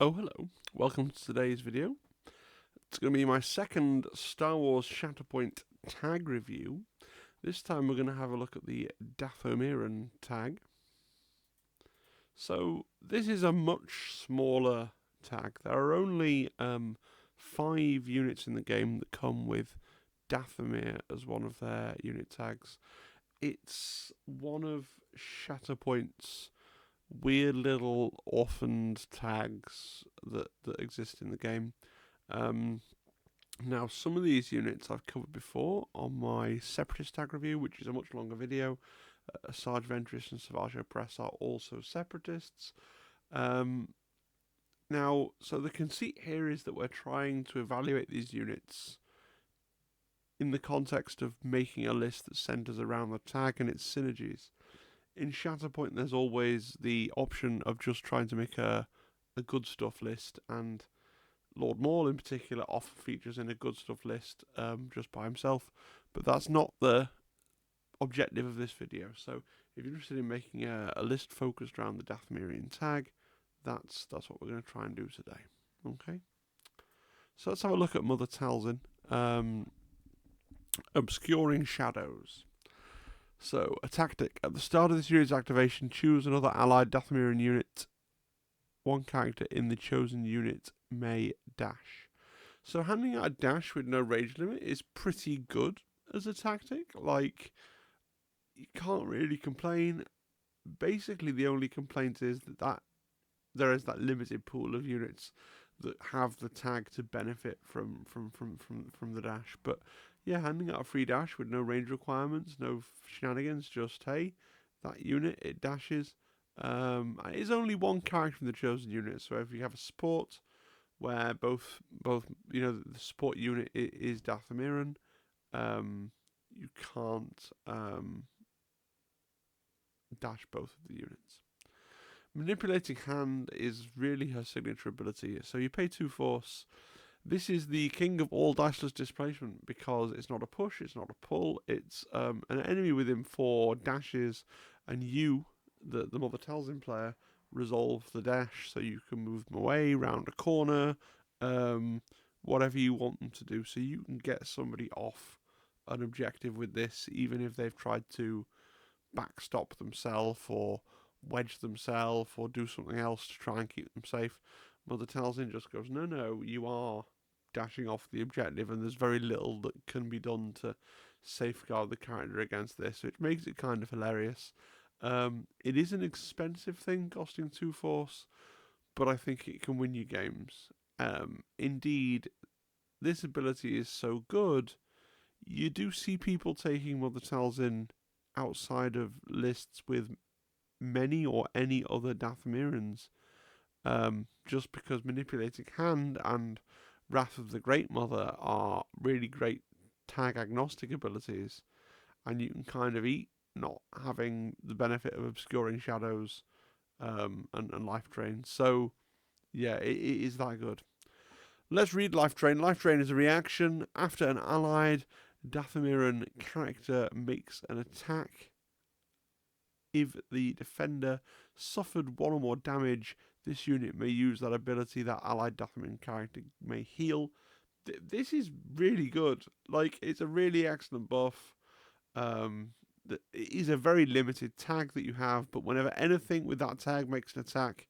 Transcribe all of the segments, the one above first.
Oh, hello. Welcome to today's video. It's going to be my second Star Wars Shatterpoint tag review. This time we're going to have a look at the Dathomirian tag. So, this is a much smaller tag. There are only 5 units in the game that come with Dathomir as one of their unit tags. It's one of Shatterpoint's weird little orphaned tags that exist in the game. Now, some of these units I've covered before on my Separatist tag review, which is a much longer video. Asajj, Ventress, and Opress are also Separatists. Now, so the conceit here is that we're trying to evaluate these units in the context of making a list that centres around the tag and its synergies. In Shatterpoint, there's always the option of just trying to make a good stuff list, and Lord Maul in particular often features in a good stuff list just by himself, but that's not the objective of this video. So if you're interested in making a list focused around the Dathomirian tag, that's what we're going to try and do today. Okay, so let's have a look at Mother Talzin. Obscuring Shadows. So, a tactic. At the start of this unit's activation, choose another allied Dathomirian unit. One character in the chosen unit may dash. So, handing out a dash with no range limit is pretty good as a tactic. Like, you can't really complain. Basically, the only complaint is that there is that limited pool of units that have the tag to benefit from the dash. But yeah, handing out a free dash with no range requirements, no shenanigans, just hey, that unit, it dashes. It is only one character from the chosen unit, so if you have a support where both the support unit is Dathomirian, you can't dash both of the units. Manipulating Hand is really her signature ability. So you pay 2 force. This is the king of all diceless displacement because it's not a push, it's not a pull, it's an enemy within 4 dashes, and you, the Mother Talzin player, resolve the dash so you can move them away, round a corner, whatever you want them to do. So you can get somebody off an objective with this, even if they've tried to backstop themselves or wedge themselves or do something else to try and keep them safe. Mother Talzin just goes, no, you are dashing off the objective, and there's very little that can be done to safeguard the character against this, which makes it kind of hilarious. It is an expensive thing, costing 2 force, but I think it can win you games. Indeed, this ability is so good, you do see people taking Mother Talzin outside of lists with many or any other Dathomirians, just because Manipulating Hand and Wrath of the Great Mother are really great tag agnostic abilities, and you can kind of eat not having the benefit of Obscuring Shadows and Life Drain. So, yeah, it is that good. Let's read Life Drain. Life Drain is a reaction after an allied Dathomirian character makes an attack. If the defender suffered 1 or more damage, this unit may use that ability that allied Dathomirian character may heal. This is really good. Like, it's a really excellent buff. It is a very limited tag that you have, but whenever anything with that tag makes an attack,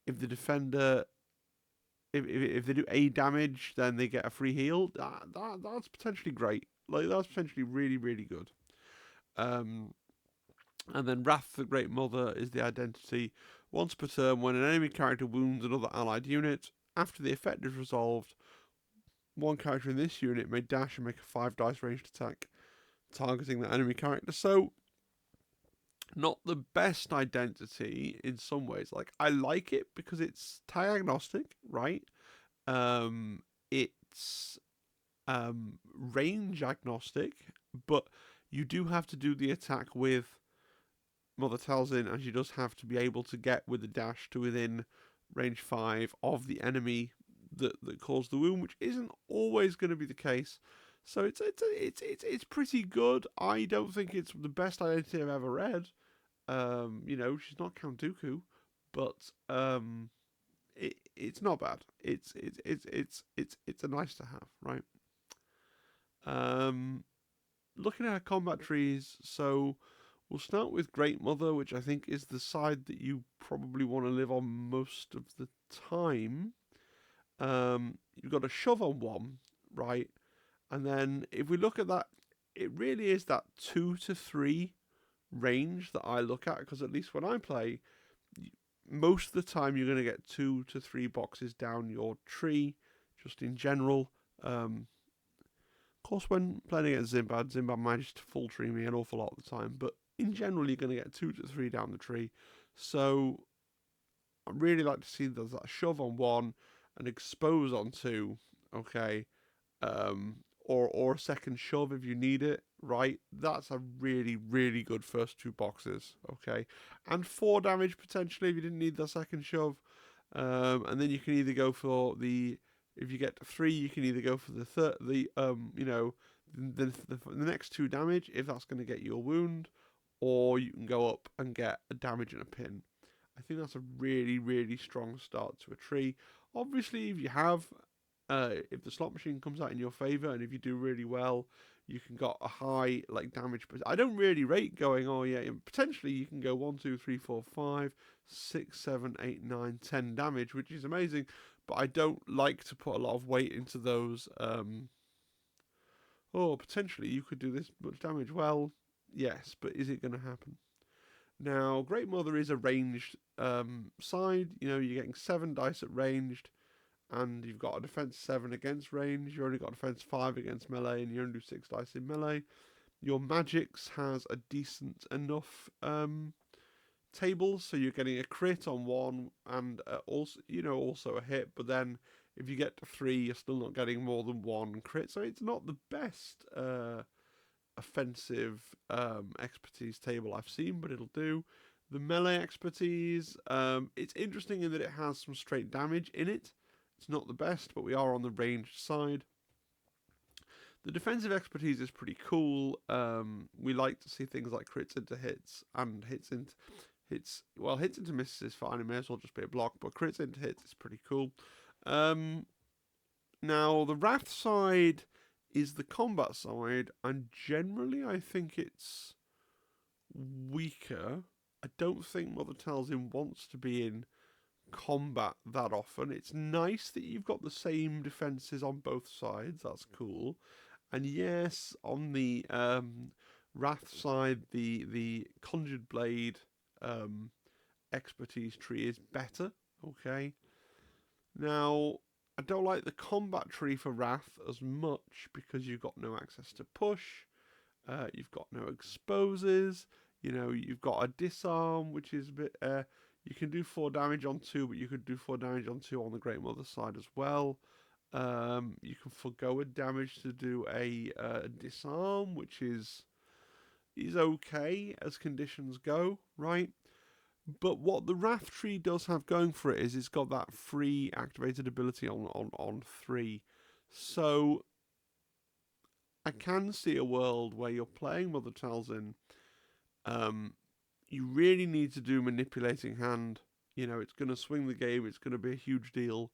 if the defender, if they do A damage, then they get a free heal. That's potentially great. Like, that's potentially really, really good. And then Wrath of the Great Mother is the identity. Once per turn, when an enemy character wounds another allied unit, after the effect is resolved, one character in this unit may dash and make a 5 dice ranged attack, targeting the enemy character. So, not the best identity in some ways. Like, I like it because it's tag agnostic, right? It's range agnostic, but you do have to do the attack with Mother Talzin, and she does have to be able to get with the dash to within range 5 of the enemy that caused the wound, which isn't always going to be the case. So it's pretty good. I don't think it's the best identity I've ever read. She's not Count Dooku, but it's not bad. It's a nice to have, right? Looking at our combat trees, so we'll start with Great Mother, which I think is the side that you probably want to live on most of the time. You've got a shove on one, right? And then if we look at that, it really is that 2 to 3 range that I look at, because at least when I play, most of the time you're going to get 2 to 3 boxes down your tree, just in general. Of course, when playing against Zimbad manages to full tree me an awful lot of the time, but in general, you're going to get 2 to 3 down the tree. So I really like to see there's that shove on 1 and expose on 2, okay? Or a second shove if you need it, right? That's a really, really good first 2 boxes, okay? And 4 damage potentially if you didn't need the second shove. And then you can either go for the... If you get to 3, you can either go for the next 2 damage, if that's going to get you a wound, or you can go up and get a damage and a pin. I think that's a really, really strong start to a tree. Obviously, if you have, if the slot machine comes out in your favour, and if you do really well, you can get a high damage. But I don't really rate going. Potentially you can go 1, 2, 3, 4, 5, 6, 7, 8, 9, 10 damage, which is amazing. But I don't like to put a lot of weight into those. Potentially you could do this much damage. Well, yes, but is it going to happen? Now, Great Mother is a ranged side. You're getting 7 dice at ranged, and you've got a defense 7 against range. You only got a defense 5 against melee, and you only do 6 dice in melee. Your magics has a decent enough table, so you're getting a crit on 1, and also a hit. But then, if you get to 3, you're still not getting more than 1 crit. So it's not the best offensive expertise table I've seen, but it'll do. The melee expertise, it's interesting in that it has some straight damage in it. It's not the best, but we are on the ranged side. The defensive expertise is pretty cool. We like to see things like crits into hits and hits into misses is fine. It may as well just be a block, but crits into hits is pretty cool. Now the Wrath side is the combat side, and generally I think it's weaker. I don't think Mother Talzin wants to be in combat that often. It's nice that you've got the same defenses on both sides. That's cool. And yes, on the Wrath side, the Conjured Blade expertise tree is better. Okay. Now, I don't like the combat tree for Wrath as much because you've got no access to push. You've got no exposes. You've got a disarm, which is a bit... you can do 4 damage on 2, but you could do 4 damage on 2 on the Great Mother side as well. You can forgo a damage to do a disarm, which is okay as conditions go, right? But what the Wrath tree does have going for it is it's got that free activated ability on 3. So I can see a world where you're playing Mother Talzin. You really need to do Manipulating Hand. It's going to swing the game. It's going to be a huge deal.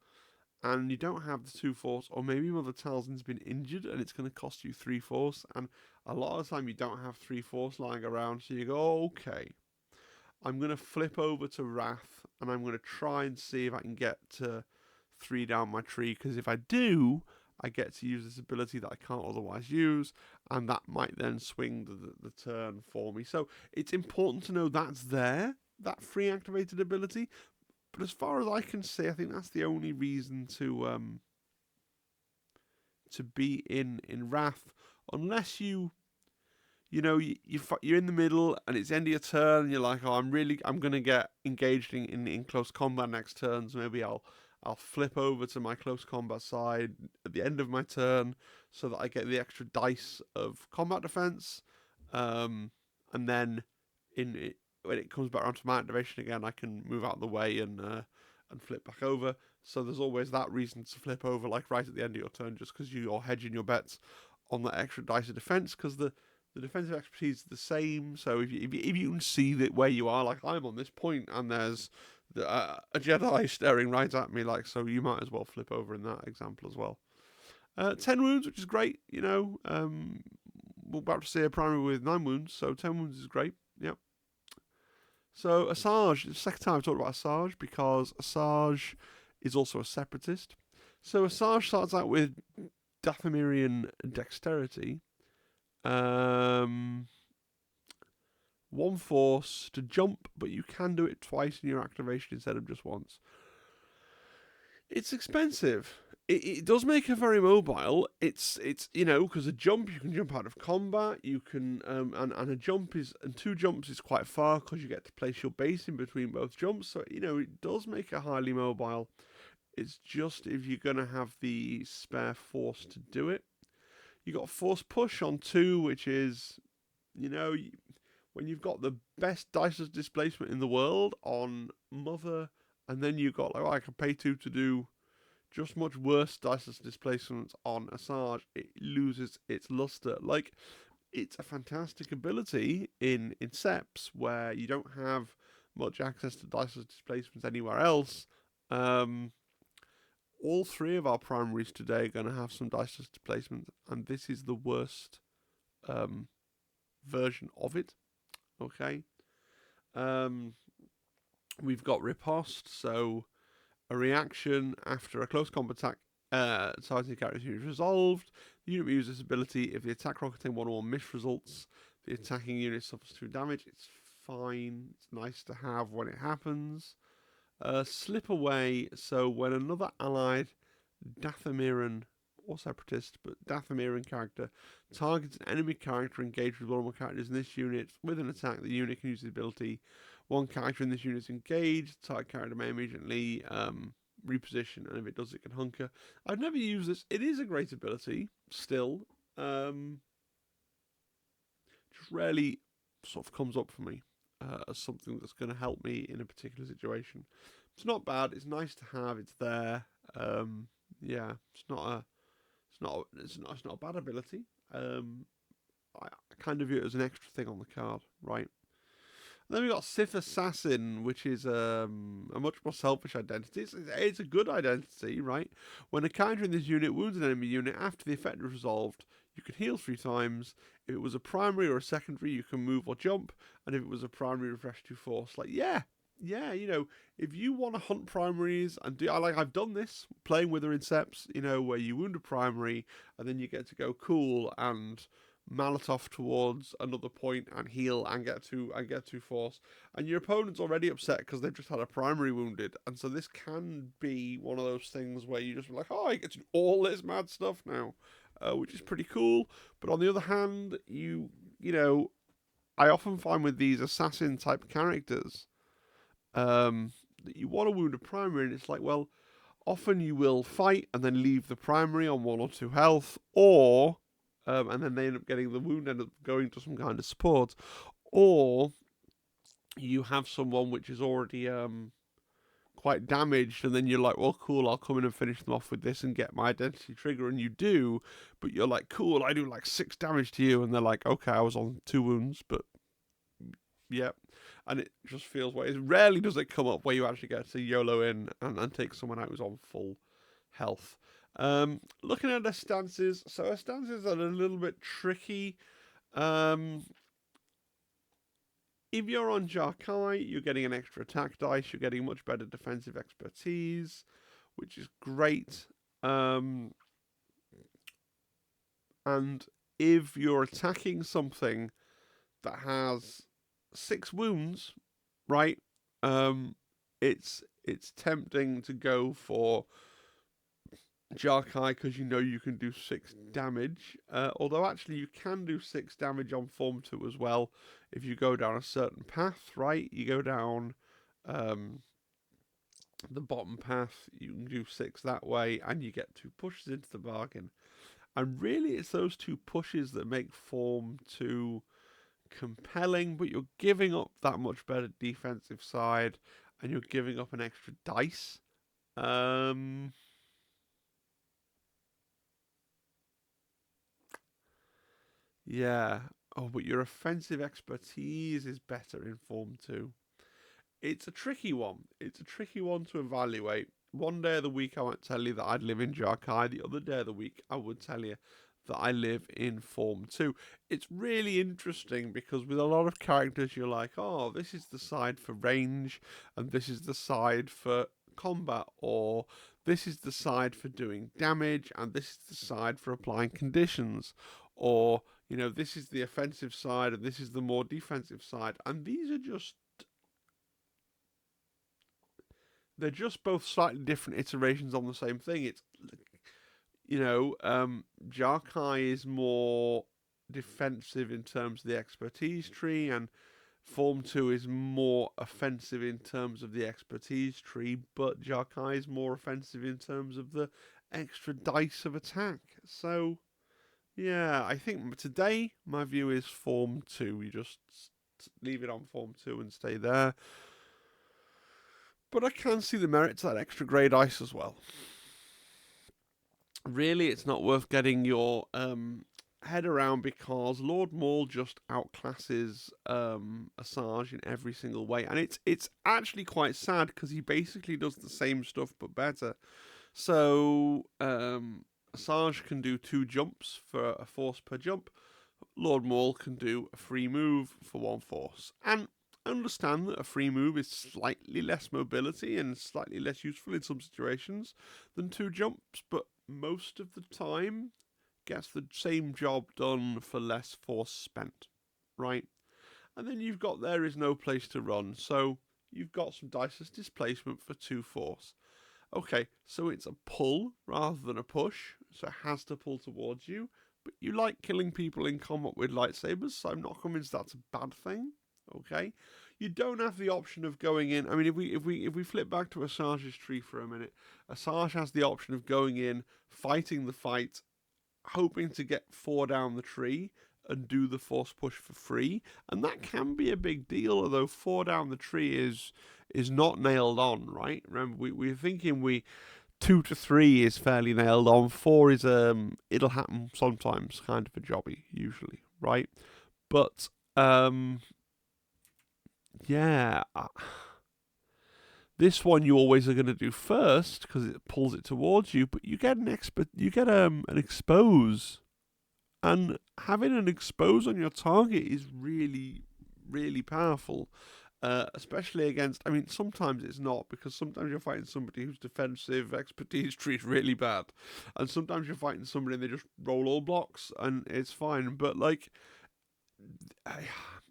And you don't have the 2 force, or maybe Mother Talzin's been injured and it's going to cost you 3 force. And a lot of the time you don't have 3 force lying around. So you go, okay, I'm going to flip over to Wrath and I'm going to try and see if I can get to 3 down my tree. Because if I do, I get to use this ability that I can't otherwise use, and that might then swing the turn for me. So it's important to know that's there, that free activated ability. But as far as I can see, I think that's the only reason to be in Wrath, unless you're in the middle and it's the end of your turn and you're like, oh, I'm going to get engaged in close combat next turn, so maybe I'll flip over to my close combat side at the end of my turn so that I get the extra dice of combat defense. And then when it comes back around to my activation again, I can move out of the way and flip back over. So there's always that reason to flip over, like right at the end of your turn, just because you're hedging your bets on that extra dice of defense, because the defensive expertise is the same. So if you can see that where you are, like I'm on this point and there's a Jedi staring right at me, like, so you might as well flip over in that example as well. 10 wounds, which is great, you know. We're about to see a primary with 9 wounds, so 10 wounds is great, yep. So Asajj, the second time I've talked about Asajj, because Asajj is also a separatist. So Asajj starts out with Dathomirian dexterity. 1 force to jump, but you can do it twice in your activation instead of just once. It's expensive. It does make her very mobile. It's you know, because a jump, you can jump out of combat. You can and a jump is, and 2 jumps is quite far because you get to place your base in between both jumps. So you know, it does make her highly mobile. It's just if you're gonna have the spare force to do it. You got force push on 2, which is, you know, when you've got the best diceless displacement in the world on Mother, and then you've got, like, oh, I can pay 2 to do just much worse diceless displacements on Asajj, it loses its luster. Like, it's a fantastic ability in Seps, where you don't have much access to diceless displacements anywhere else. All 3 of our primaries today are going to have some diceless displacement, and this is the worst version of it. Okay. We've got riposte, so a reaction after a close combat attack. Targeting character's unit is resolved. The unit uses this ability if the attack roll contains 1 or more miss results. The attacking unit suffers 2 damage. It's fine. It's nice to have when it happens. Slip away. So when another allied Dathomirian or separatist, but Dathomirian character targets an enemy character engaged with 1 or more characters in this unit with an attack, the unit can use the ability. 1 character in this unit is engaged. The target character may immediately reposition, and if it does, it can hunker. I've never used this. It is a great ability still. Just rarely sort of comes up for me as something that's going to help me in a particular situation. It's not bad. It's nice to have. It's there. Yeah, it's not a bad ability. I kind of view it as an extra thing on the card, right? And then we got Sith Assassin, which is a much more selfish identity. It's a good identity, right? When a character in this unit wounds an enemy unit after the effect is resolved, you can heal 3 times. If it was a primary or a secondary, you can move or jump. And if it was a primary, refresh 2 force. Like, yeah, you know, if you want to hunt primaries and do, I've done this playing with her in Seps, you know, where you wound a primary and then you get to go cool and mallet off towards another point and heal and get to force, and your opponent's already upset because they've just had a primary wounded, and so this can be one of those things where you just be like, oh, I get to do all this mad stuff now, which is pretty cool. But on the other hand, you know, I often find with these assassin type characters that you want to wound a primary, and it's like, well, often you will fight and then leave the primary on 1 or 2 health, or and then they end up getting the wound, end up going to some kind of support, or you have someone which is already quite damaged, and then you're like, well, cool, I'll come in and finish them off with this and get my identity trigger, and you do, but you're like, cool, I do like 6 damage to you, and they're like, okay, I was on 2 wounds, but yeah, and it just feels like it rarely does it come up where you actually get to YOLO in and take someone out who's on full health. Looking at her stances, so her stances are a little bit tricky. If you're on Jarkai, you're getting an extra attack dice, you're getting much better defensive expertise, which is great. And if you're attacking something that has 6 wounds, right? It's tempting to go for Jarkai because you know you can do 6 damage. Although actually you can do 6 damage on Form 2 as well if you go down a certain path, right? You go down the bottom path, you can do 6 that way, and you get 2 pushes into the bargain. And really it's those 2 pushes that make Form 2 compelling, but you're giving up that much better defensive side, and you're giving up an extra dice. Yeah. Oh, but your offensive expertise is better in Form 2. It's a tricky one. It's a tricky one to evaluate. One day of the week I won't tell you that I'd live in Jarkai. The other day of the week I would tell you that I live in Form 2. It's really interesting because with a lot of characters you're like, oh, this is the side for range and this is the side for combat, or this is the side for doing damage and this is the side for applying conditions, or this is the offensive side and this is the more defensive side. And these are just they're just both slightly different iterations on the same thing. It's Jarkai is more defensive in terms of the expertise tree, and Form 2 is more offensive in terms of the expertise tree, but Jarkai is more offensive in terms of the extra dice of attack. So, yeah, I think today my view is Form 2. You just leave it on Form 2 and stay there. But I can see the merit to that extra grey dice as well. Really, it's not worth getting your head around because Lord Maul just outclasses Asajj in every single way, and it's actually quite sad because he basically does the same stuff but better. So Asajj can do 2 jumps for a force per jump. Lord Maul can do a free move for 1 force, and I understand that a free move is slightly less mobility and slightly less useful in some situations than 2 jumps, but most of the time gets the same job done for less force spent, right? And then you've got there is no place to run, so you've got some diceless displacement for 2 force. Okay, so it's a pull rather than a push, so it has to pull towards you, but you like killing people in combat with lightsabers, so I'm not convinced that's a bad thing. Okay, you don't have the option of going in. I mean, if we flip back to Asajj's tree for a minute, Asajj has the option of going in, fighting the fight, hoping to get 4 down the tree and do the force push for free, and that can be a big deal. Although 4 down the tree is not nailed on, right? Remember, we're thinking 2 to 3 is fairly nailed on. 4 is it'll happen sometimes, kind of a jobby usually, right? But yeah, this one you always are going to do first because it pulls it towards you, but you get an expose, and having an expose on your target is really, really powerful, especially against. I mean, sometimes it's not, because sometimes you're fighting somebody whose defensive expertise tree is really bad, and sometimes you're fighting somebody and they just roll all blocks and it's fine. But like,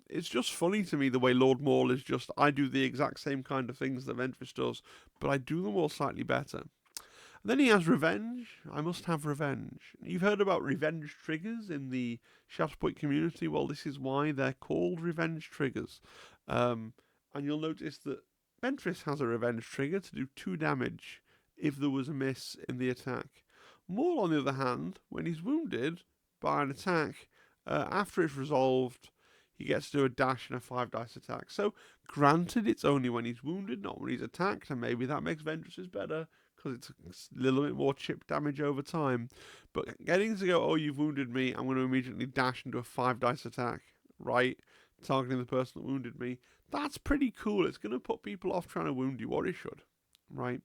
it's just funny to me the way Lord Maul is just, I do the exact same kind of things that Ventress does, but I do them all slightly better. And then he has revenge. I must have revenge. You've heard about revenge triggers in the Shatterpoint community. Well, this is why they're called revenge triggers. And you'll notice that Ventress has a revenge trigger to do 2 damage if there was a miss in the attack. Maul, on the other hand, when he's wounded by an attack, after it's resolved, he gets to do a dash and a 5 dice attack. So, granted, it's only when he's wounded, not when he's attacked, and maybe that makes Ventress's better because it's a little bit more chip damage over time. But getting to go, oh, you've wounded me, I'm going to immediately dash and do a 5 dice attack, right? Targeting the person that wounded me. That's pretty cool. It's going to put people off trying to wound you, or it should, right?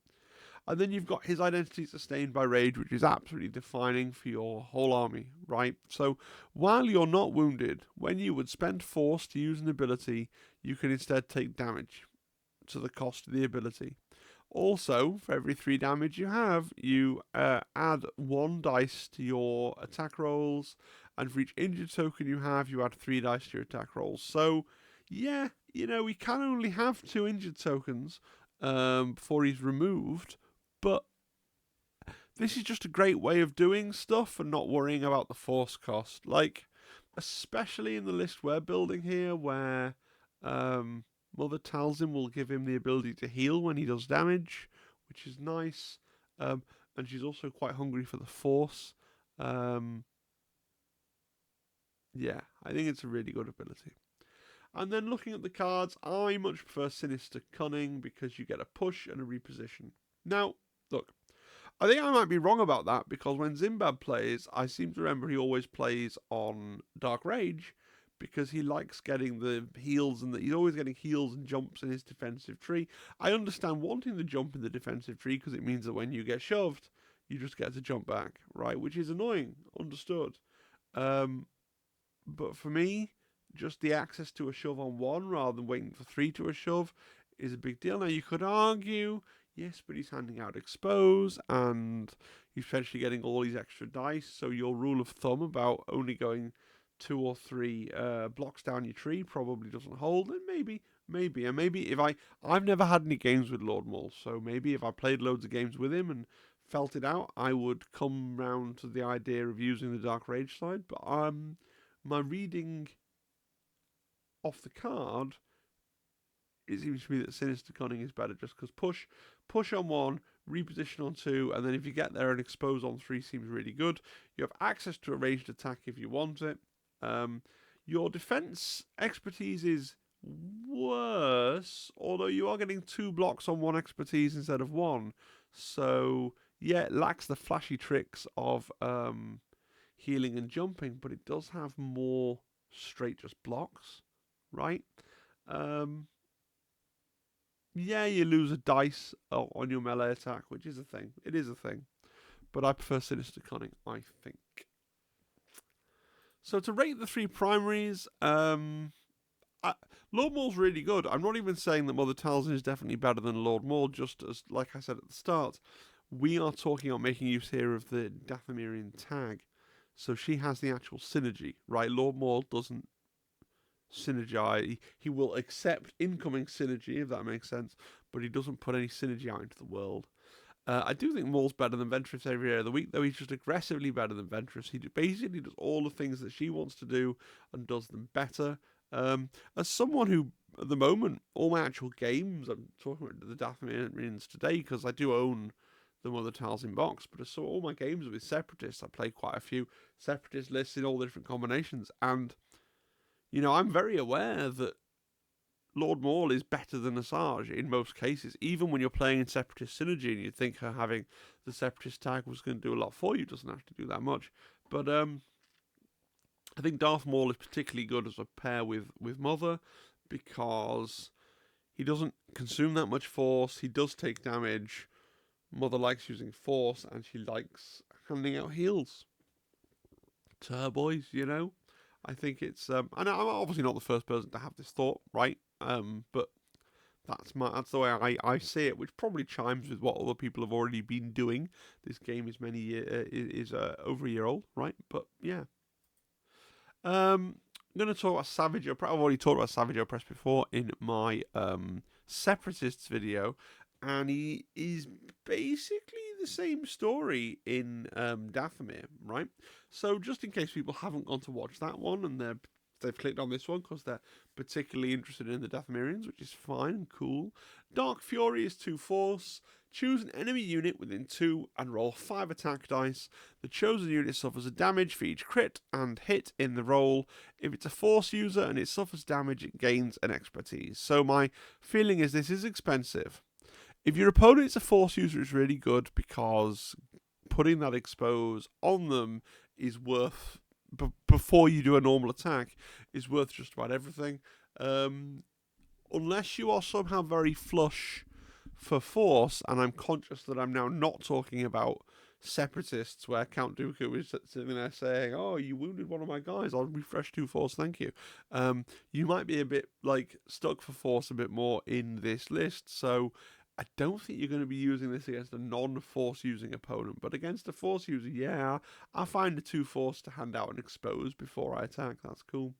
And then you've got his identity sustained by rage, which is absolutely defining for your whole army, right? So while you're not wounded, when you would spend force to use an ability, you can instead take damage to the cost of the ability. Also, for every 3 damage you have, you add 1 dice to your attack rolls, and for each injured token you have, you add 3 dice to your attack rolls. So, yeah, we can only have 2 injured tokens before he's removed, but this is just a great way of doing stuff and not worrying about the force cost. Like, especially in the list we're building here, where Mother Talzin will give him the ability to heal when he does damage, which is nice. And she's also quite hungry for the force. Yeah, I think it's a really good ability. And then looking at the cards, I much prefer Sinister Cunning because you get a push and a reposition. Now, look, I think I might be wrong about that because when Zimbab plays, I seem to remember he always plays on Dark Rage because he likes getting the heals, and he's always getting heals and jumps in his defensive tree. I understand wanting the jump in the defensive tree because it means that when you get shoved, you just get to jump back, right? Which is annoying, understood. But for me, just the access to a shove on 1 rather than waiting for 3 to a shove is a big deal. Now, you could argue, yes, but he's handing out expose, and he's potentially getting all these extra dice, so your rule of thumb about only going 2 or 3 blocks down your tree probably doesn't hold, and maybe, and maybe if I've never had any games with Lord Maul, so maybe if I played loads of games with him and felt it out, I would come round to the idea of using the Dark Rage side, but my reading off the card, it seems to me that Sinister Cunning is better, just because push on 1, reposition on 2, and then if you get there and expose on 3 seems really good. You have access to a ranged attack if you want it. Your defense expertise is worse, although you are getting 2 blocks on 1 expertise instead of 1. So yeah, it lacks the flashy tricks of healing and jumping, but it does have more straight just blocks, right? Yeah, you lose a dice on your melee attack, which is a thing. It is a thing. But I prefer Sinister Cunning, I think. So to rate the 3 primaries, Lord Maul's really good. I'm not even saying that Mother Talzin is definitely better than Lord Maul, just as, like I said at the start, we are talking about making use here of the Dathomirian tag. So she has the actual synergy, right? Lord Maul doesn't synergize. He will accept incoming synergy, if that makes sense, but he doesn't put any synergy out into the world. I do think Maul's better than Ventress every day of the week, though he's just aggressively better than Ventress. He basically does all the things that she wants to do and does them better. As someone who, at the moment, all my actual games, I'm talking about the Dathomirians today because I do own the Mother Talzin box, but so all my games are with Separatists. I play quite a few Separatist lists in all different combinations, and I'm very aware that Lord Maul is better than Asajj in most cases, even when you're playing in Separatist Synergy and you'd think her having the Separatist tag was going to do a lot for you. Doesn't have to do that much. But I think Darth Maul is particularly good as a pair with Mother because he doesn't consume that much force. He does take damage. Mother likes using force and she likes handing out heals to her boys, I think it's and I'm obviously not the first person to have this thought, right? But that's the way I see it, which probably chimes with what other people have already been doing. This game is over a year old, right? But yeah, I'm going to talk about Savage Opress. I've already talked about Savage Opress before in my Separatists video, and he is basically the same story in Dathomir, right? So just in case people haven't gone to watch that one and they've clicked on this one because they're particularly interested in the Dathomirians, which is fine and cool. Dark Fury is 2 force. Choose an enemy unit within 2 and roll 5 attack dice. The chosen unit suffers a damage for each crit and hit in the roll. If it's a force user and it suffers damage, it gains an expertise. So my feeling is this is expensive. If your opponent is a force user, it's really good because putting that expose on them is worth, before you do a normal attack, is worth just about everything. Unless you are somehow very flush for force, and I'm conscious that I'm now not talking about Separatists where Count Dooku is sitting there saying, "Oh, you wounded one of my guys, I'll refresh 2 force, thank you." You might be a bit stuck for force a bit more in this list, so I don't think you're going to be using this against a non-force using opponent, but against a force user, yeah, I find a 2 force to hand out and expose before I attack. That's cool.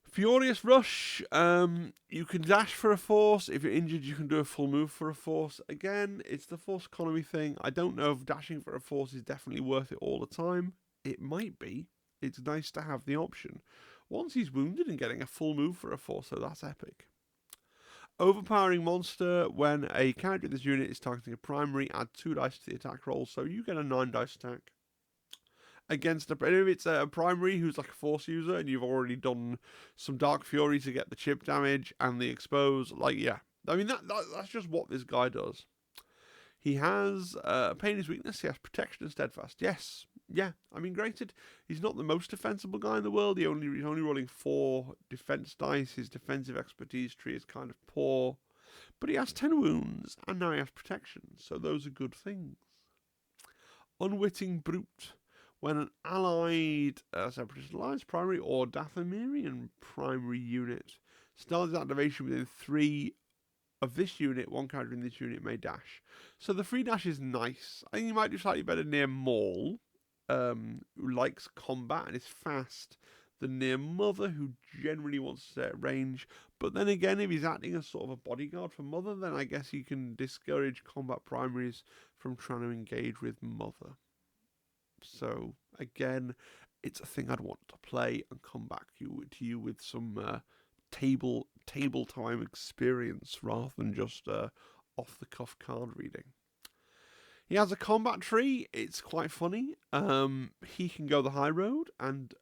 Furious Rush, you can dash for a force. If you're injured, you can do a full move for a force. Again, it's the force economy thing. I don't know if dashing for a force is definitely worth it all the time. It might be. It's nice to have the option. Once he's wounded and getting a full move for a force, so that's epic. Overpowering monster. When a character in this unit is targeting a primary, add 2 dice to the attack roll, so you get a 9 dice attack. Against if it's a primary who's like a force user and you've already done some Dark Fury to get the chip damage and the expose, yeah. I mean, that's just what this guy does. He has pain is weakness, he has protection and steadfast. Yes, Yeah, I mean, granted, he's not the most defensible guy in the world. He's only rolling 4 defense dice. His defensive expertise tree is kind of poor. But he has 10 wounds, and now he has protection, so those are good things. Unwitting Brute. When an allied Separatist Alliance primary or Dathomirian primary unit starts activation within 3 of this unit, one character in this unit may dash. So the free dash is nice. I think you might do slightly better near Maul, who likes combat and is fast, than near Mother, who generally wants to stay at range. But then again, if he's acting as sort of a bodyguard for Mother, then I guess he can discourage combat primaries from trying to engage with Mother. So again, it's a thing I'd want to play and come back to you with some table time experience rather than just off the cuff card reading. He has a combat tree. It's quite funny. He can go the high road and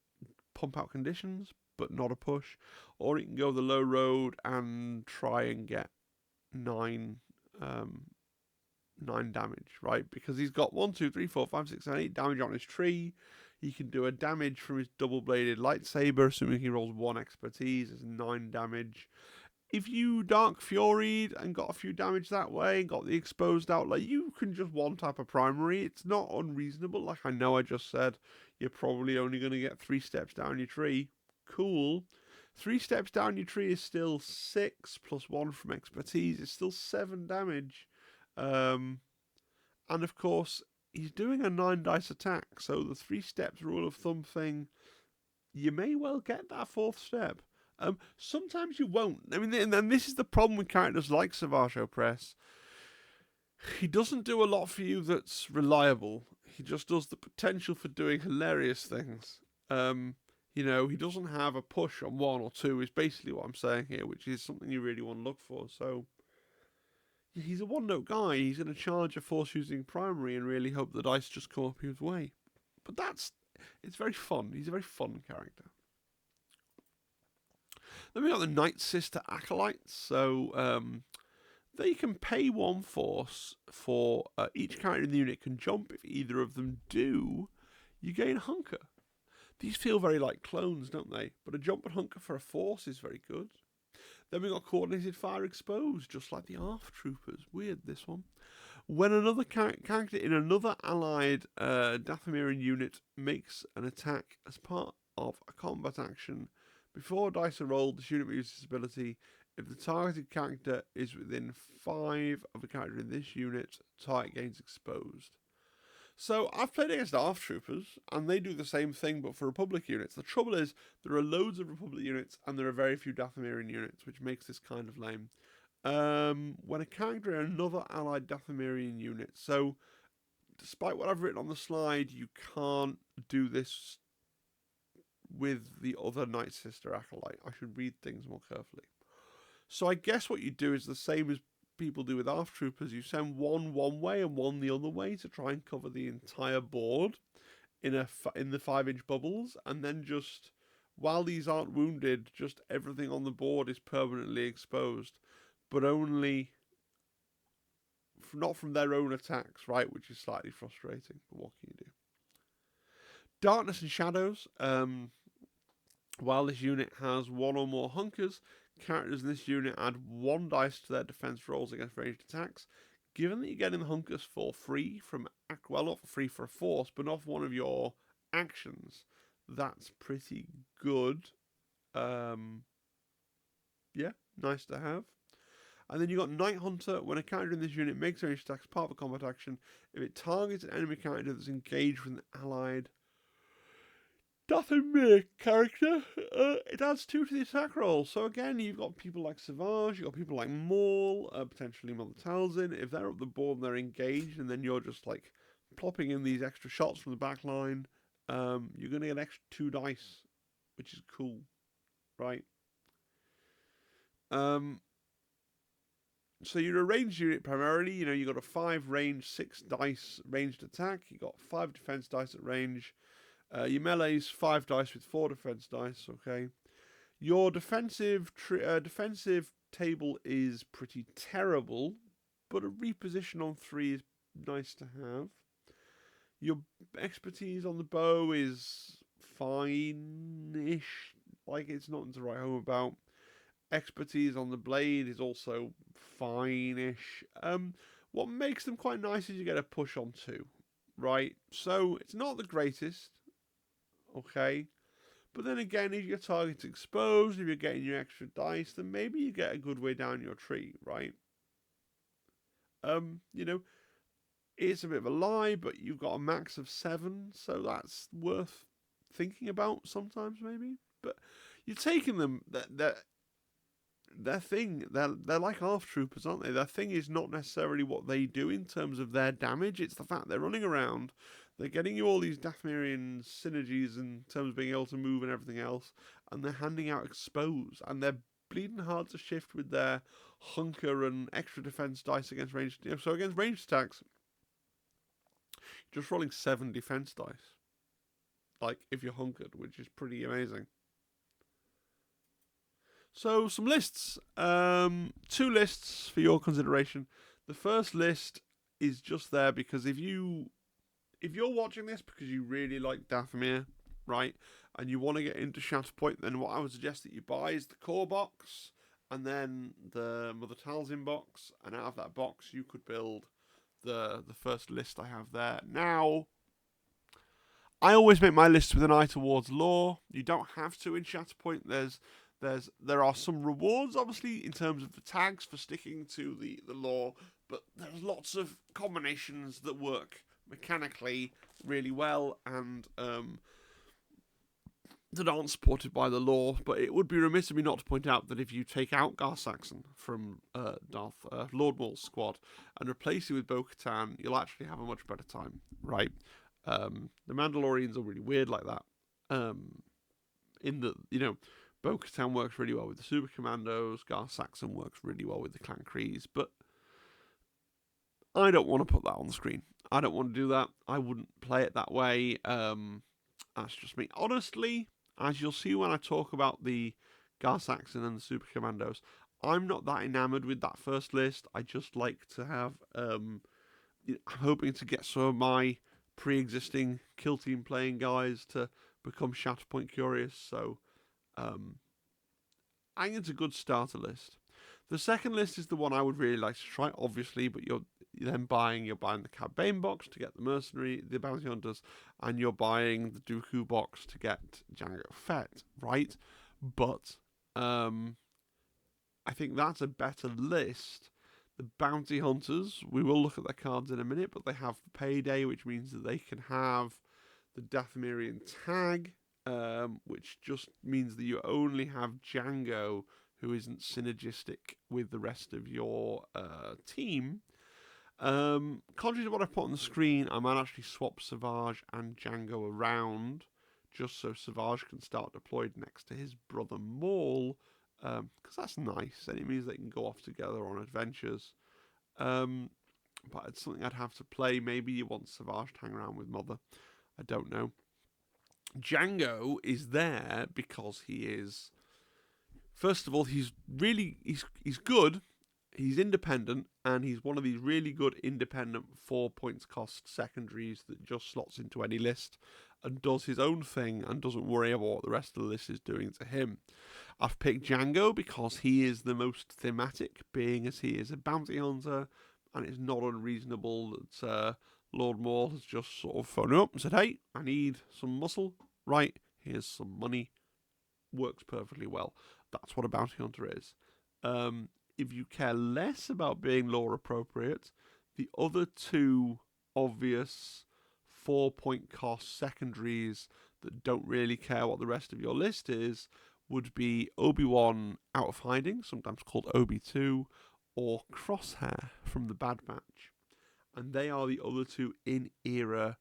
pump out conditions, but not a push, or he can go the low road and try and get 9 damage, right? Because he's got 1, 2, 3, 4, 5, 6, 7, 8 damage on his tree. He can do a damage from his double-bladed lightsaber, assuming he rolls 1 expertise, is 9 damage. If you Dark Fury'd and got a few damage that way, and got the exposed outlet, you can just one-tap a primary. It's not unreasonable. Like I know I just said, you're probably only going to get 3 steps down your tree. Cool. 3 steps down your tree is still 6 plus 1 from expertise. It's still 7 damage. And of course, he's doing a 9 dice attack, so the 3 steps rule of thumb thing, you may well get that 4th step. Sometimes you won't. I mean, and this is the problem with characters like Asajj Opress. He doesn't do a lot for you that's reliable. He just does the potential for doing hilarious things. He doesn't have a push on 1 or 2, is basically what I'm saying here, which is something you really want to look for. So he's a one-note guy. He's going to charge a force-using primary and really hope the dice just come up his way. But it's very fun. He's a very fun character. Then we got the Nightsister Acolytes. So they can pay 1 force for each character in the unit can jump. If either of them do, you gain hunker. These feel very like clones, don't they? But a jump and hunker for a force is very good. Then we got coordinated fire exposed, just like the ARF troopers. Weird, this one. When another character in another allied Dathomirian unit makes an attack as part of a combat action, before dice are rolled, this unit uses this ability. If the targeted character is within 5 of a character in this unit, target gains exposed. So I've played against ARF troopers, and they do the same thing, but for Republic units. The trouble is, there are loads of Republic units, and there are very few Dathomirian units, which makes this kind of lame. When a character in another allied Dathomirian unit, so despite what I've written on the slide, you can't do this with the other Nightsister Acolyte. I should read things more carefully. So I guess what you do is the same as people do with ARF troopers. You send one way and one the other way to try and cover the entire board in the 5-inch bubbles, and then just while these aren't wounded, just everything on the board is permanently exposed, but only not from their own attacks, right? Which is slightly frustrating, but what can you do? Darkness and Shadows. While this unit has 1 or more hunkers, characters in this unit add 1 dice to their defense rolls against ranged attacks. Given that you're getting the hunkers for free from, well, not for free for a force, but not for one of your actions, that's pretty good. Yeah, nice to have. And then you got Night Hunter. When a character in this unit makes a ranged attack as part of a combat action, if it targets an enemy character that's engaged with an allied Dathomir character, it adds 2 to the attack roll. So again, you've got people like Asajj, you've got people like Maul, potentially Mother Talzin. If they're up the board and they're engaged, and then you're just like plopping in these extra shots from the back line, you're going to get an extra 2 dice, which is cool, right? So you're a ranged unit primarily. You got a 5 range, 6 dice ranged attack. You got 5 defense dice at range. Your melee's 5 dice with 4 defense dice. Okay. Your defensive table is pretty terrible, but a reposition on 3 is nice to have. Your expertise on the bow is fine-ish. Like, it's nothing to write home about. Expertise on the blade is also fine-ish. What makes them quite nice is you get a push on 2, right? So it's not the greatest, okay? But then again, if your target's exposed, if you're getting your extra dice, then maybe you get a good way down your tree, right? You know, it's a bit of a lie, but you've got a max of 7, so that's worth thinking about sometimes, maybe. But you're taking them, their thing, they're like half troopers, aren't they? Their thing is not necessarily what they do in terms of their damage, it's the fact they're running around, they're getting you all these Dathomirian synergies in terms of being able to move and everything else, and they're handing out expose, and they're bleeding hard to shift with their hunker and extra defense dice against ranged. So against ranged attacks, just rolling 7 defense dice, like if you're hunkered, which is pretty amazing. So some lists, 2 lists for your consideration. The first list is just there because if you're watching this because you really like Dathomir, right, and you want to get into Shatterpoint, then what I would suggest that you buy is the core box and then the Mother Talzin box, and out of that box you could build the first list I have there. Now, I always make my lists with an eye towards lore. You don't have to in Shatterpoint. There are some rewards, obviously, in terms of the tags for sticking to the lore, but there's lots of combinations that work mechanically really well and that aren't supported by the lore. But it would be remiss of me not to point out that if you take out Gar Saxon from Lord Maul's squad and replace it with Bo-Katan, you'll actually have a much better time, right? The Mandalorians are really weird like that. In that, Bo-Katan works really well with the Super Commandos, Gar Saxon works really well with the Clan Krees, but I don't want to put that on the screen. I don't want to do that. I wouldn't play it that way. That's just me. Honestly, as you'll see when I talk about the Gar Saxon and the Super Commandos, I'm not that enamoured with that first list. I just like to have... I'm hoping to get some of my pre-existing kill team playing guys to become Shatterpoint curious, so... I think it's a good starter list. The second list is the one I would really like to try, obviously, but you're buying the Cad Bane box to get the bounty hunters, and you're buying the Dooku box to get Jango Fett, right? But I think that's a better list. The bounty hunters, we will look at their cards in a minute, but they have payday, which means that they can have the Dathomirian tag, which just means that you only have Jango, who isn't synergistic with the rest of your team. Contrary to what I put on the screen, I might actually swap Asajj and Jango around, just so Asajj can start deployed next to his brother Maul, because that's nice, and it means they can go off together on adventures. But it's something I'd have to play. Maybe you want Asajj to hang around with Mother. I don't know. Jango is there because he is... First of all, he's good, he's independent, and he's one of these really good independent 4 points cost secondaries that just slots into any list and does his own thing and doesn't worry about what the rest of the list is doing to him. I've picked Jango because he is the most thematic, being as he is a bounty hunter, and it's not unreasonable that Lord Maul has just sort of phoned him up and said, hey, I need some muscle, right, here's some money. Works perfectly well. That's what a bounty hunter is. If you care less about being lore appropriate, the other 2 obvious 4 point cost secondaries that don't really care what the rest of your list is would be Obi-Wan out of hiding, sometimes called Obi-2, or Crosshair from the Bad Batch. And they are the other 2 in-era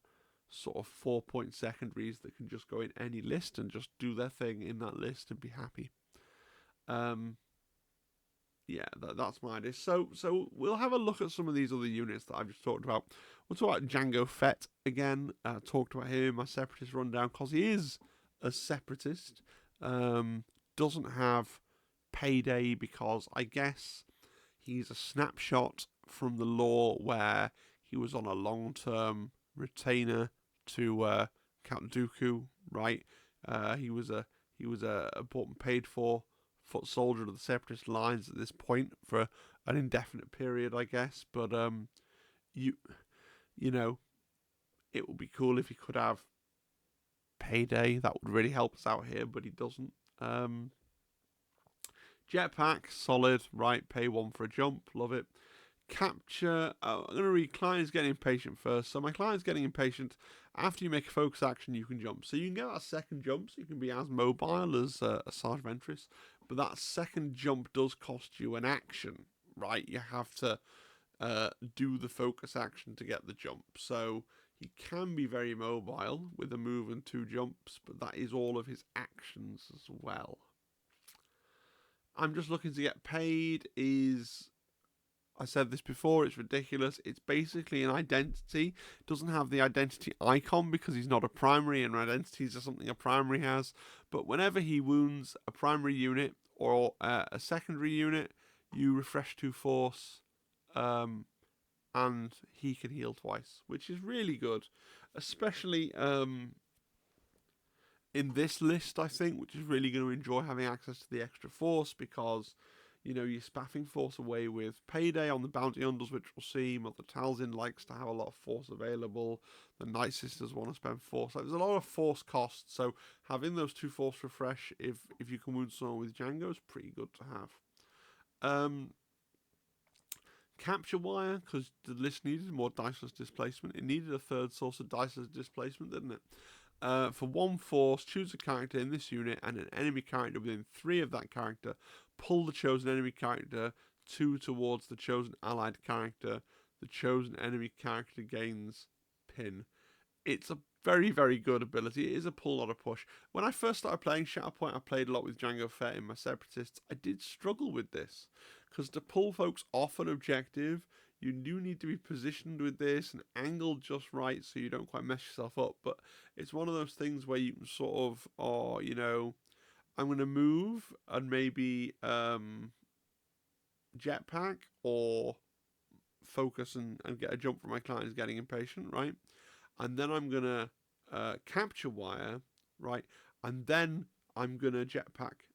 sort of 4 point secondaries that can just go in any list and just do their thing in that list and be happy. That's my idea. So we'll have a look at some of these other units that I've just talked about. We'll talk about Jango Fett again. Talked about him in my separatist rundown because he is a separatist. Doesn't have payday because I guess he's a snapshot from the lore where he was on a long-term retainer to Count Dooku, right? He was a important paid for foot soldier of the Separatist lines at this point for an indefinite period, I guess. But you know, it would be cool if he could have payday. That would really help us out here, but he doesn't. Jetpack, solid, right? Pay 1 for a jump, love it. Capture. I'm going to read client's getting impatient first. So my client's getting impatient. After you make a focus action, you can jump. So you can get that second jump, so you can be as mobile as Asajj Ventress. But that second jump does cost you an action, right? You have to do the focus action to get the jump. So he can be very mobile with a move and 2 jumps, but that is all of his actions as well. I'm just looking to get paid. I said this before, it's ridiculous. It's basically an identity. It doesn't have the identity icon because he's not a primary, and identities are something a primary has. But whenever he wounds a primary unit or a secondary unit, you refresh 2 force, and he can heal twice, which is really good. Especially in this list, I think, which is really going to enjoy having access to the extra force because, you're spaffing force away with payday on the bounty hunters, which we'll see. Mother Talzin likes to have a lot of force available. The Nightsisters want to spend force. There's a lot of force costs, so having those 2 force refresh, if you can wound someone with Jamgo, is pretty good to have. Capture wire, because the list needed more diceless displacement. It needed a 3rd source of diceless displacement, didn't it? For 1 force, choose a character in this unit and an enemy character within 3 of that character. Pull the chosen enemy character 2 towards the chosen allied character. The chosen enemy character gains pin. It's a very, very good ability. It is a pull, not a push. When I first started playing Shatterpoint, I played a lot with Jango Fett in my Separatists. I did struggle with this, because to pull folks off an objective, you do need to be positioned with this and angled just right so you don't quite mess yourself up. But it's one of those things where you can sort of, I'm going to move and maybe jetpack or focus and get a jump from my client is getting impatient, right? And then I'm going to capture wire, right? And then I'm going to jetpack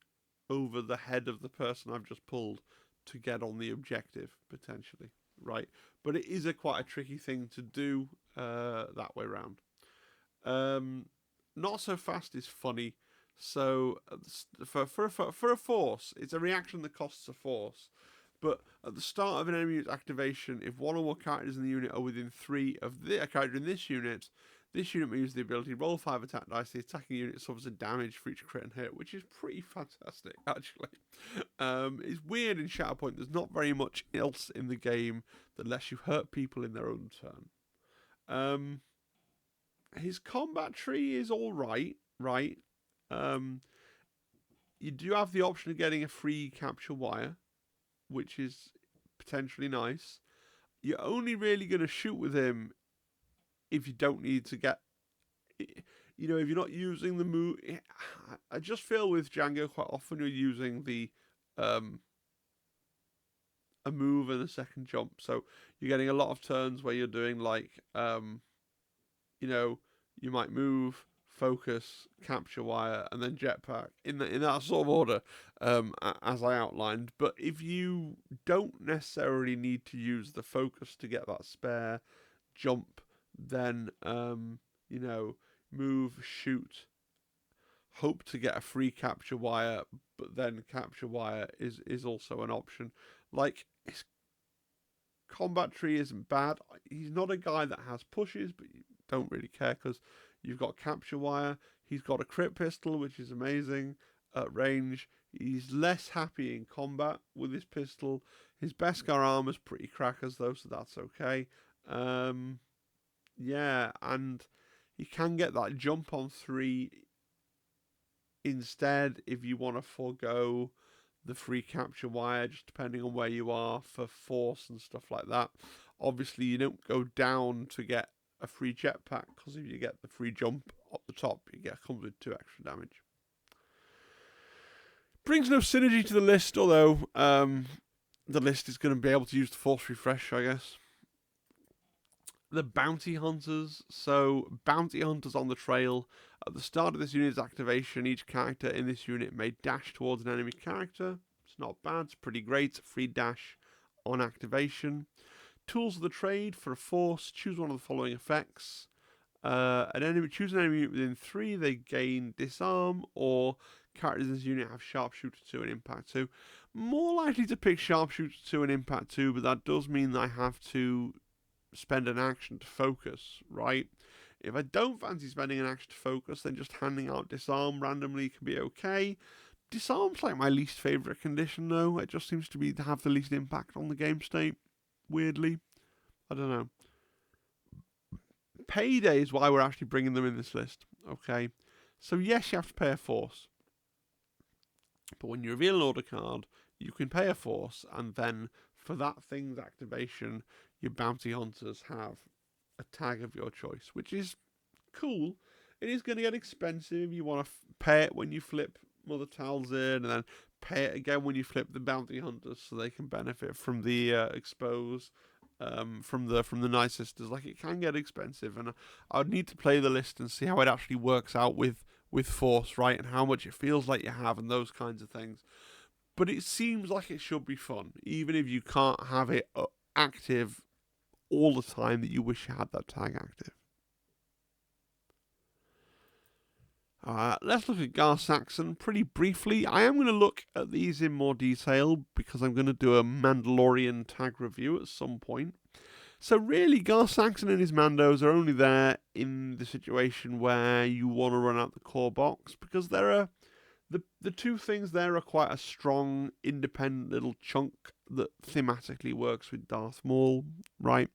over the head of the person I've just pulled to get on the objective, potentially, right? But it is quite a tricky thing to do that way around. Not so fast is funny. So for a force, it's a reaction that costs a force. But at the start of an enemy unit's activation, if 1 or more characters in the unit are within 3 of a character in this unit may use the ability roll 5 attack dice. The attacking unit suffers a damage for each crit and hit, which is pretty fantastic, actually. It's weird in Shatterpoint. There's not very much else in the game that lets you hurt people in their own turn. His combat tree is all right, right? You do have the option of getting a free capture wire, which is potentially nice. You're only really going to shoot with him if you don't need to get, if you're not using the move. I just feel with Jango quite often you're using the a move and a second jump, so you're getting a lot of turns where you're doing like you might move, focus, capture wire, and then jetpack in that sort of order, as I outlined. But if you don't necessarily need to use the focus to get that spare jump, then move, shoot, hope to get a free capture wire, but then capture wire is also an option. Like, his combat tree isn't bad. He's not a guy that has pushes, but you don't really care because you've got capture wire. He's got a crit pistol, which is amazing at range. He's less happy in combat with his pistol. His Beskar armor's pretty crackers though, so that's okay. Yeah, and he can get that jump on 3 instead if you want to forego the free capture wire, just depending on where you are for force and stuff like that. Obviously, you don't go down to get a free jetpack, because if you get the free jump up the top, comes with 2 extra damage. Brings no synergy to the list, although the list is going to be able to use the force refresh, I guess. the bounty hunters. So bounty hunters on the trail. At the start of this unit's activation, each character in this unit may dash towards an enemy character. It's not bad, it's pretty great. Free dash on activation. Tools of the trade for a force. Choose one of the following effects. Choose an enemy within 3. They gain disarm, or characters in this unit have sharpshooter 2 and impact 2. More likely to pick sharpshooter 2 and impact 2, but that does mean that I have to spend an action to focus, right? If I don't fancy spending an action to focus, then just handing out disarm randomly can be okay. Disarm's like my least favourite condition, though. It just seems to have the least impact on the game state, weirdly. I don't know. Payday is why we're actually bringing them in this list, okay? So yes, you have to pay a force. But when you reveal an order card, you can pay a force, and then for that thing's activation, your bounty hunters have a tag of your choice, which is cool. It is going to get expensive. You want to pay it when you flip Mother Talzin, and then pay it again when you flip the bounty hunters, so they can benefit from the expose from the Nightsisters. Like, it can get expensive, and I would need to play the list and see how it actually works out with force, right, and how much it feels like you have, and those kinds of things. But it seems like it should be fun, even if you can't have it active all the time that you wish you had that tag active. Let's look at Gar Saxon pretty briefly. I am going to look at these in more detail because I'm going to do a Mandalorian tag review at some point. So really, Gar Saxon and his Mandos are only there in the situation where you want to run out the core box, because there are the two things there are quite a strong, independent little chunk that thematically works with Darth Maul, right?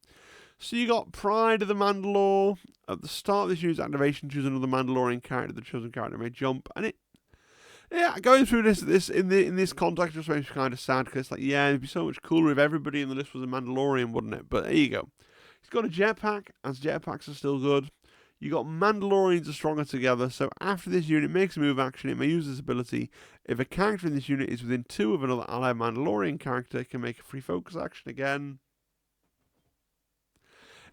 So you got Pride of the Mandalore. At the start of this unit's activation, choose another Mandalorian character. The chosen character may jump, and going through this in this context just makes me kind of sad, because it's like, yeah, it'd be so much cooler if everybody in the list was a Mandalorian, wouldn't it? But there you go. He's got a jetpack, as jetpacks are still good. You got Mandalorians are stronger together, so after this unit makes a move action, it may use this ability. If a character in this unit is within 2 of another allied Mandalorian character, it can make a free focus action again.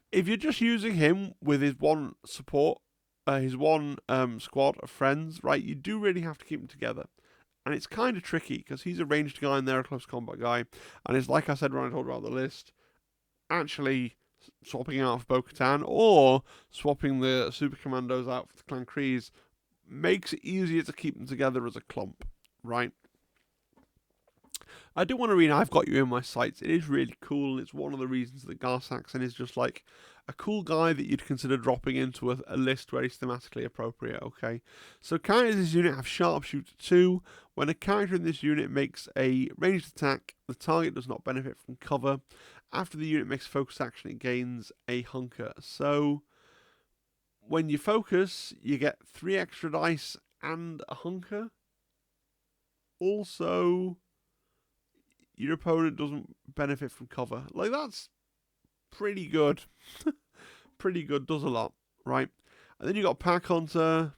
If you're just using him with his one support, his one squad of friends, right, you do really have to keep them together. And it's kind of tricky, because he's a ranged guy and they're a close combat guy. And it's like I said when I told about the list, actually swapping out for Bo-Katan or swapping the Super Commandos out for the Clan Kreese makes it easier to keep them together as a clump, right? I do want to read I've Got You in My Sights. It is really cool, and it's one of the reasons that Gar Saxon is just like a cool guy that you'd consider dropping into a list where he's thematically appropriate, okay? So characters in this unit have Sharpshooter 2. When a character in this unit makes a ranged attack, the target does not benefit from cover. After the unit makes a focus action, it gains a hunker. So when you focus, you get 3 extra dice and a hunker. Also, your opponent doesn't benefit from cover. Like, that's pretty good. Pretty good, does a lot, right? And then you got Pack Hunter.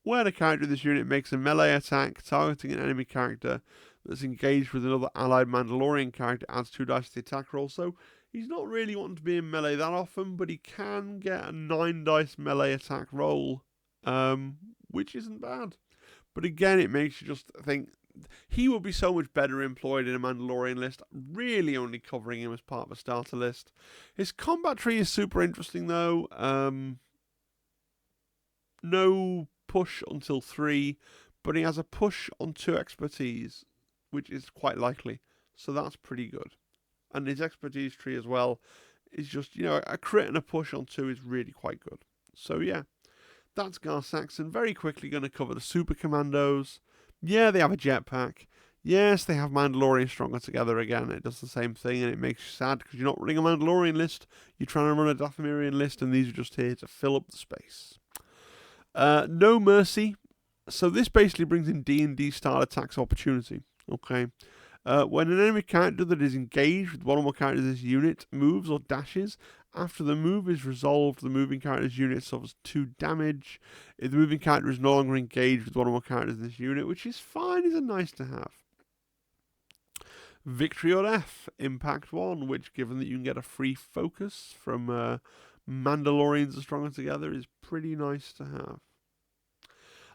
When a character in this unit makes a melee attack targeting an enemy character that's engaged with another allied Mandalorian character, adds 2 dice to the attack roll. So he's not really wanting to be in melee that often, but he can get a 9 dice melee attack roll, which isn't bad. But again, it makes you just think he would be so much better employed in a Mandalorian list, really only covering him as part of a starter list. His combat tree is super interesting, though. No push until 3, but he has a push on 2 expertise, which is quite likely. So that's pretty good. And his expertise tree as well is just, a crit and a push on 2 is really quite good. So yeah, that's Gar Saxon. Very quickly going to cover the Super Commandos. Yeah, they have a jetpack. Yes, they have Mandalorian stronger together again. It does the same thing, and it makes you sad because you're not running a Mandalorian list. You're trying to run a Dathomirian list, and these are just here to fill up the space. No Mercy. So this basically brings in D&D style attacks opportunity. Okay. When an enemy character that is engaged with one or more characters in this unit moves or dashes, after the move is resolved, the moving character's unit suffers 2 damage. If the moving character is no longer engaged with one or more characters in this unit, which is fine, is a nice to have. Victory or Death, Impact 1, which, given that you can get a free focus from Mandalorians are Stronger Together, is pretty nice to have.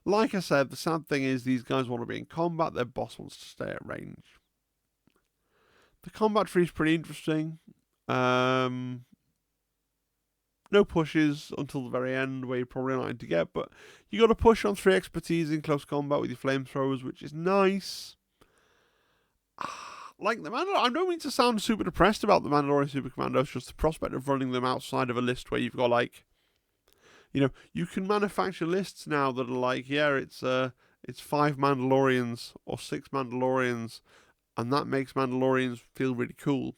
Like I said, the sad thing is these guys want to be in combat, their boss wants to stay at range. The combat tree is pretty interesting. No pushes until the very end, where you're probably not going to get, but you got to push on 3 expertise in close combat with your flamethrowers, which is nice. Like the Mandalorian, I don't mean to sound super depressed about the Mandalorian Super Commandos, just the prospect of running them outside of a list where you've got like, you know, you can manufacture lists now that are like, yeah, it's 5 Mandalorians or 6 Mandalorians, and that makes Mandalorians feel really cool.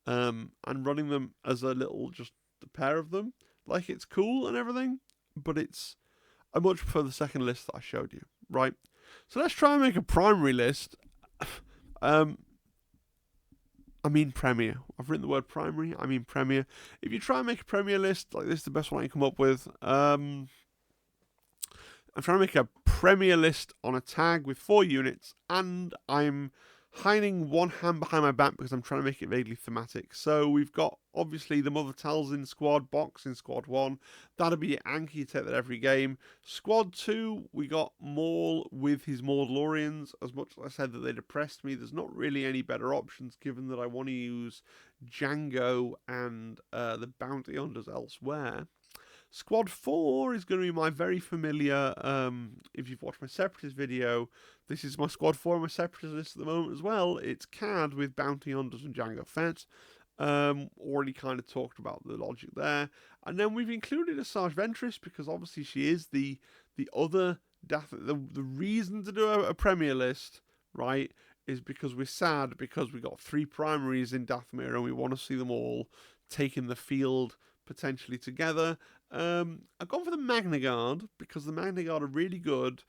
And running them as a little, just a pair of them, like it's cool and everything, but I much prefer the second list that I showed you, right? So let's try and make a primary list. I mean Premier. I've written the word primary. I mean Premier. If you try and make a Premier list, like this is the best one I can come up with. I'm trying to make a Premier list on a tag with 4 units, and I'm hiding one hand behind my back because I'm trying to make it vaguely thematic. So we've got, obviously, the Mother Talzin squad box in Squad 1. That'll be your anchor, you take that every game. Squad 2, we got Maul with his Mandalorians. As much as I said that they depressed me, there's not really any better options, given that I want to use Jamgo and the Bounty Hunters elsewhere. Squad 4 is going to be my very familiar, if you've watched my Separatist video, this is my Squad 4 on my Separatist list at the moment as well. It's CAD with Bounty Hunters and Jango Fett. Already kind of talked about the logic there. And then we've included Asajj Ventress because obviously she is the other the reason to do a Premier list, right, is because we're sad because we got 3 primaries in Dathomirian and we want to see them all taking the field potentially together. I've gone for the Magna Guard because the Magna Guard are really good,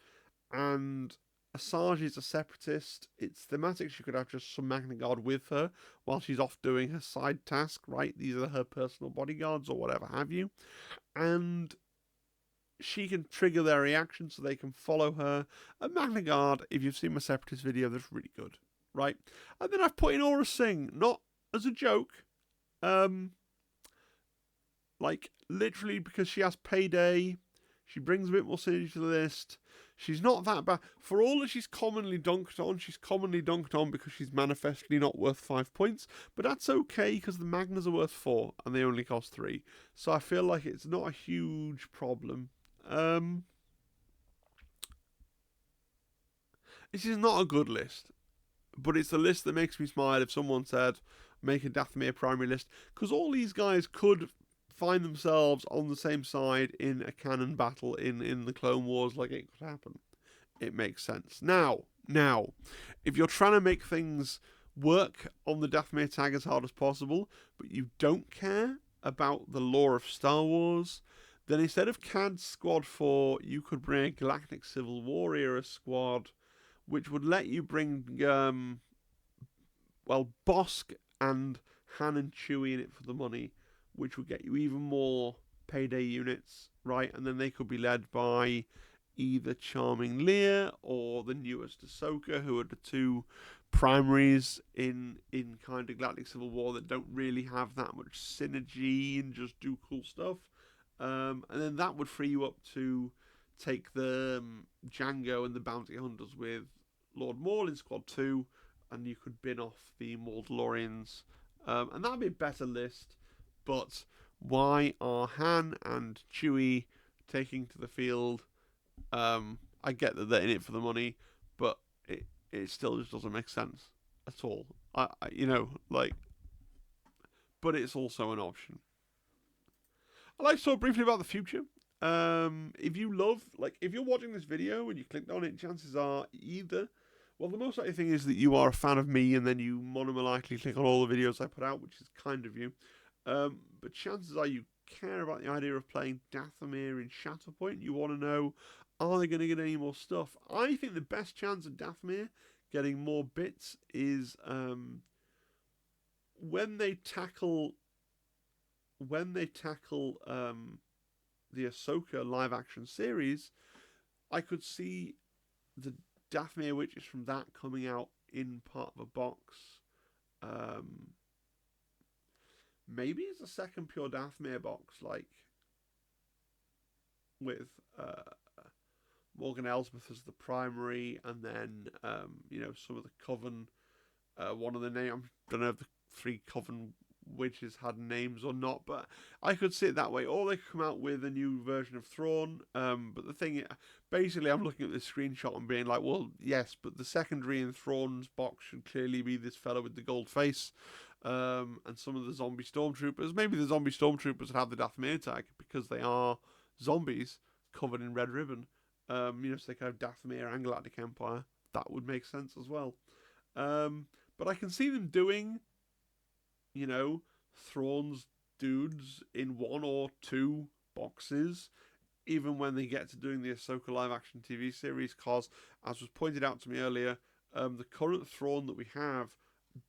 and Asajj is a separatist. It's thematic. She could have just some Magna Guard with her while she's off doing her side task, right? These are her personal bodyguards or whatever have you. And she can trigger their reaction so they can follow her. A Magna Guard, if you've seen my separatist video, that's really good, right? And then I've put in Aura Singh, not as a joke, like, literally because she has payday, she brings a bit more synergy to the list. She's not that bad. For all that she's commonly dunked on because she's manifestly not worth 5 points. But that's okay, because the Magnas are worth 4, and they only cost 3. So I feel like it's not a huge problem. This is not a good list, but it's a list that makes me smile if someone said, make a Dathomir primary list, because all these guys could find themselves on the same side in a canon battle in the Clone Wars. Like, it could happen. It makes sense. Now, if you're trying to make things work on the Dathomir tag as hard as possible, but you don't care about the lore of Star Wars, then instead of CAD's Squad 4, you could bring a Galactic Civil War era squad, which would let you bring, Bosk and Han and Chewie in it for the money, which would get you even more payday units, right? And then they could be led by either Charming Leia or the newest Ahsoka, who are the 2 primaries in kind of Galactic Civil War that don't really have that much synergy and just do cool stuff. And then that would free you up to take the Jango and the Bounty Hunters with Lord Maul in Squad 2, and you could bin off the Mandalorians. And that'd be a better list. But why are Han and Chewie taking to the field? I get that they're in it for the money, but it still just doesn't make sense at all. But it's also an option. I'd like to talk briefly about the future. If you're watching this video and you clicked on it, chances are the most likely thing is that you are a fan of me, and then you monomanically click on all the videos I put out, which is kind of you. But chances are you care about the idea of playing Dathomirian Shatterpoint. You want to know, are they going to get any more stuff? I think the best chance of Dathomir getting more bits is when they tackle the Ahsoka live action series. I could see the Dathomir witches from that coming out in part of a box Maybe it's a second pure Dathomir box, like with Morgan Elsbeth as the primary, and then some of the Coven. One of the name, I don't know if the 3 Coven witches had names or not, but I could see it that way. Or they could come out with a new version of Thrawn. But the thing, basically, I'm looking at this screenshot and being like, well, yes, but the secondary in Thrawn's box should clearly be this fellow with the gold face. And some of the zombie stormtroopers. Maybe the zombie stormtroopers would have the Dathomir tag because they are zombies covered in red ribbon. So they could have Dathomir and Galactic Empire. That would make sense as well. But I can see them doing, Thrawn's dudes in 1 or 2 boxes, even when they get to doing the Ahsoka live-action TV series, because, as was pointed out to me earlier, the current Thrawn that we have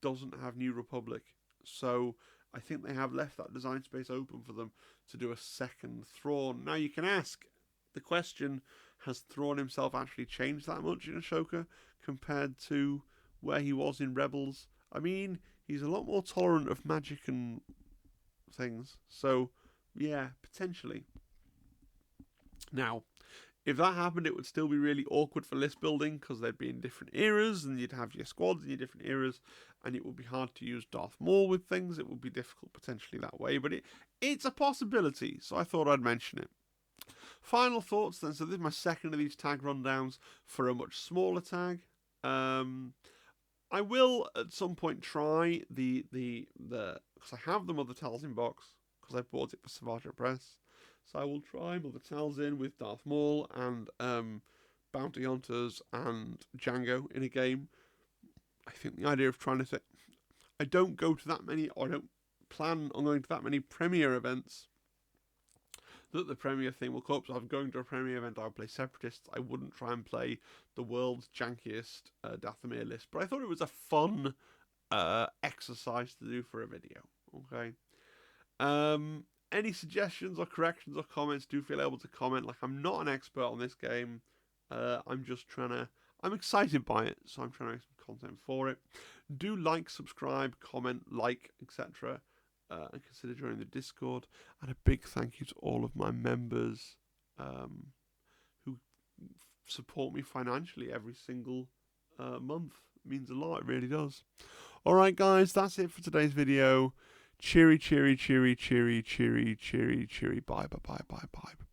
doesn't have New Republic. So I think they have left that design space open for them to do a second Thrawn. Now you can ask the question, has Thrawn himself actually changed that much in Ahsoka compared to where he was in Rebels? I mean, he's a lot more tolerant of magic and things. So, yeah, potentially. Now, if that happened, it would still be really awkward for list building because they'd be in different eras and you'd have your squads in your different eras and it would be hard to use Darth Maul with things. It would be difficult potentially that way, but it's a possibility, so I thought I'd mention it. Final thoughts then. So this is my second of these tag rundowns for a much smaller tag. I will at some point try the because I have the Mother Talzin box because I bought it for Savage Opress. So I will try Mother Talzin with Darth Maul and Bounty Hunters and Jamgo in a game. I think the idea of trying to say I don't go to that many, or I don't plan on going to that many premiere events that the premiere thing will come up. So if I'm going to a premiere event, I'll play Separatists. I wouldn't try and play the world's jankiest Dathomir list. But I thought it was a fun exercise to do for a video. Okay. Any suggestions or corrections or comments, do feel able to comment. Like, I'm not an expert on this game. I'm just I'm excited by it, so I'm trying to make some content for it. Do like, subscribe, comment, etc. And consider joining the Discord. And a big thank you to all of my members who support me financially every single month. It means a lot, it really does. Alright guys, that's it for today's video. Cheery, cheery, cheery, cheery, cheery, cheery, cheery. Bye, bye, bye, bye, bye.